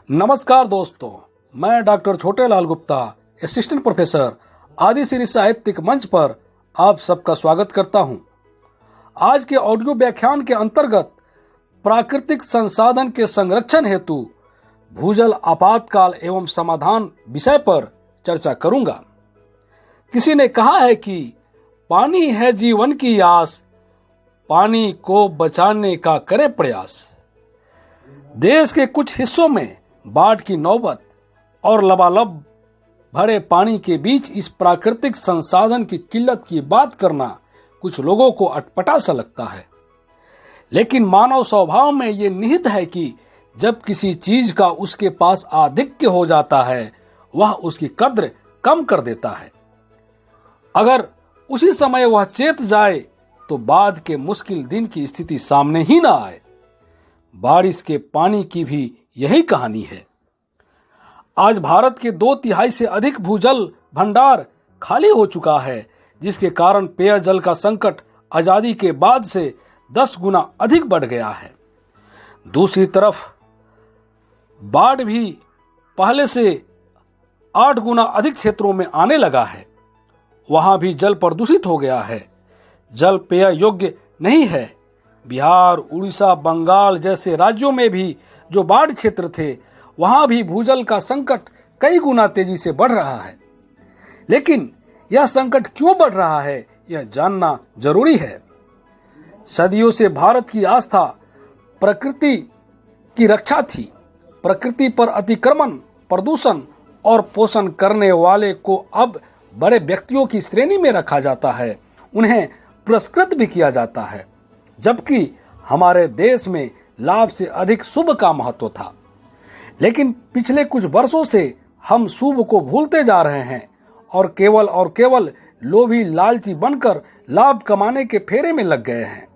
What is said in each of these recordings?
नमस्कार दोस्तों, मैं doctor Chhotelal Gupta, assistant professor Adishree साहित्यिक मंच पर आप सबका स्वागत करता हूं। आज के ऑडियो व्याख्यान के अंतर्गत प्राकृतिक संसाधन के संरक्षण हेतु भूजल आपातकाल एवं समाधान विषय पर चर्चा करूंगा। किसी ने कहा है कि पानी है जीवन की आस, पानी को बचाने का करे प्रयास। देश के कुछ हिस्सों में बाढ़ की नौबत और लबालब भरे पानी के बीच इस प्राकृतिक संसाधन की किल्लत की बात करना कुछ लोगों को अटपटा सा लगता है, लेकिन मानव स्वभाव में ये निहित है कि जब किसी चीज का उसके पास आधिक्य हो जाता है, वह उसकी कद्र कम कर देता है। अगर उसी समय वह चेत जाए तो बाद के मुश्किल दिन की स्थिति सामने ही ना आए। बारिश के पानी की भी यही कहानी है। आज भारत के 2/3 से अधिक भूजल भंडार खाली हो चुका है, जिसके कारण पेयजल का संकट आजादी के बाद से 10 गुना अधिक बढ़ गया है। दूसरी तरफ बाढ़ भी पहले से 8 गुना अधिक क्षेत्रों में आने लगा है। वहां भी जल प्रदूषित हो गया है, जल पेय योग्य नहीं है। बिहार, उड़ीसा, बंगाल जैसे राज्यों में भी जो बाढ़ क्षेत्र थे, वहां भी भूजल का संकट कई गुना तेजी से बढ़ रहा है। लेकिन यह संकट क्यों बढ़ रहा है, यह जानना जरूरी है। सदियों से भारत की आस्था प्रकृति की रक्षा थी। प्रकृति पर अतिक्रमण, प्रदूषण और पोषण करने वाले को अब बड़े व्यक्तियों की श्रेणी में रखा जाता है, उन्हें पुरस्कृत भी किया जाता है, जबकि हमारे देश में लाभ से अधिक शुभ का महत्व था। लेकिन पिछले कुछ वर्षों से हम शुभ को भूलते जा रहे हैं और केवल लोभी लालची बनकर लाभ कमाने के फेरे में लग गए हैं।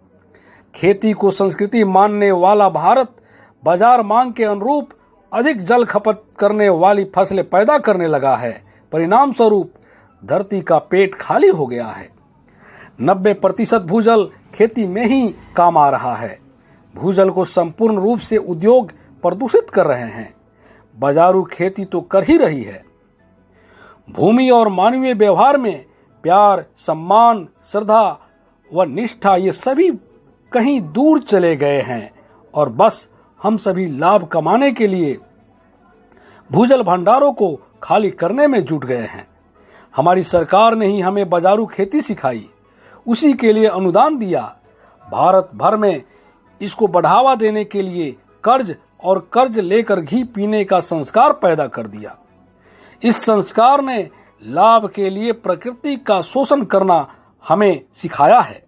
खेती को संस्कृति मानने वाला भारत बाजार मांग के अनुरूप अधिक जल खपत करने वाली फसलें पैदा करने लगा है। परिणाम स्वरूप धरती का पेट खाली हो गया है। 90% भूजल खेती में ही काम आ रहा है। भूजल को संपूर्ण रूप से उद्योग प्रदूषित कर रहे हैं। बाजारू खेती तो कर ही रही है। भूमि और मानवीय व्यवहार में प्यार, सम्मान, श्रद्धा व निष्ठा ये सभी कहीं दूर चले गए हैं और बस हम सभी लाभ कमाने के लिए भूजल भंडारों को खाली करने में जुट गए हैं। हमारी सरकार ने ही हमें बाजारू खेती सिखाई, उसी के लिए अनुदान दिया। भारत भर में इसको बढ़ावा देने के लिए कर्ज लेकर घी पीने का संस्कार पैदा कर दिया। इस संस्कार ने लाभ के लिए प्रकृति का शोषण करना हमें सिखाया है।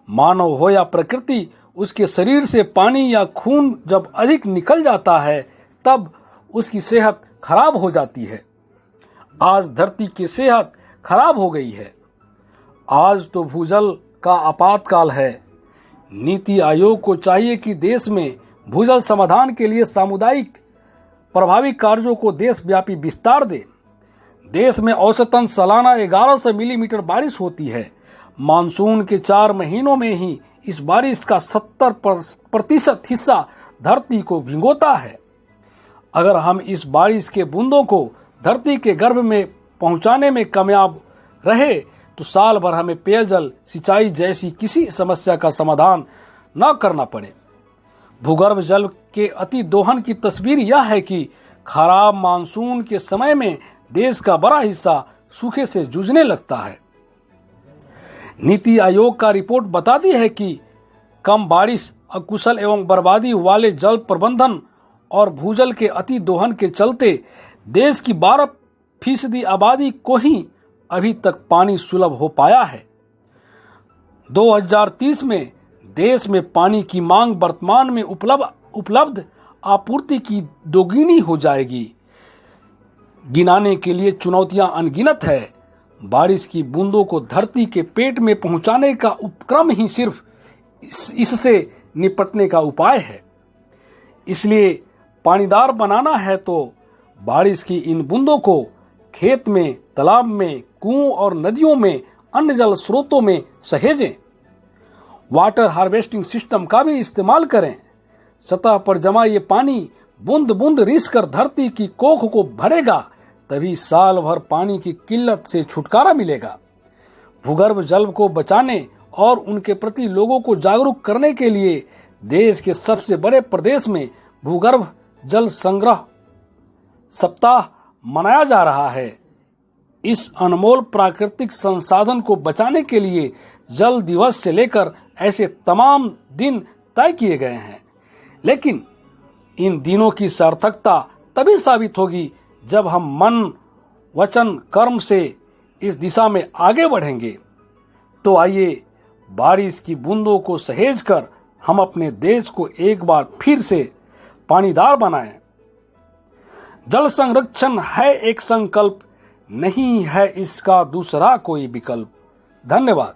मानव हो या प्रकृति, उसके शरीर से पानी या खून जब अधिक निकल जाता है तब उसकी सेहत खराब हो जाती है। आज धरती की सेहत खराब हो गई है। आज तो भूजल का आपातकाल है। नीति आयोग को चाहिए कि देश में भूजल समाधान के लिए सामुदायिक प्रभावी कार्यों को देशव्यापी विस्तार दे। देश में औसतन सालाना 1100 मिलीमीटर बारिश होती है। मानसून के 4 महीनों में ही इस बारिश का 70% हिस्सा धरती को भिगोता है। अगर हम इस बारिश के बूंदों को धरती के गर्भ में पहुंचाने में कामयाब रहे तो साल भर हमें पेयजल, सिंचाई जैसी किसी समस्या का समाधान न करना पड़े। भूगर्भ जल के अति दोहन की तस्वीर यह है कि खराब मानसून के समय में देश का बड़ा हिस्सा सूखे से जूझने लगता है। नीति आयोग का रिपोर्ट बताती है कि कम बारिश, अकुशल एवं बर्बादी वाले जल प्रबंधन और भूजल के अति दोहन के चलते देश की 12% आबादी को ही अभी तक पानी सुलभ हो पाया है। 2030 में देश में पानी की मांग वर्तमान में उपलब्ध आपूर्ति की दोगुनी हो जाएगी। गिनाने के लिए चुनौतियां अनगिनत है। बारिश की बूंदों को धरती के पेट में पहुंचाने का उपक्रम ही सिर्फ इससे निपटने का उपाय है। इसलिए पानीदार बनाना है तो बारिश की इन बूंदों को खेत में, तालाब में, कुओं और नदियों में, अन्य जल स्रोतों में सहेजें। वाटर हार्वेस्टिंग सिस्टम का भी इस्तेमाल करें। सतह पर जमा ये पानी बूंद बूंद रिस कर धरती की कोख को भरेगा, तभी साल भर पानी की किल्लत से छुटकारा मिलेगा। भूगर्भ जल को बचाने और उनके प्रति लोगों को जागरूक करने के लिए देश के सबसे बड़े प्रदेश में भूगर्भ जल संग्रह सप्ताह मनाया जा रहा है। इस अनमोल प्राकृतिक संसाधन को बचाने के लिए जल दिवस से लेकर ऐसे तमाम दिन तय किए गए हैं, लेकिन इन दिनों की सार्थकता तभी साबित होगी जब हम मन, वचन, कर्म से इस दिशा में आगे बढ़ेंगे। तो आइए बारिश की बूंदों को सहेज कर हम अपने देश को एक बार फिर से पानीदार बनाएं। जल संरक्षण है एक संकल्प, नहीं है इसका दूसरा कोई विकल्प। धन्यवाद।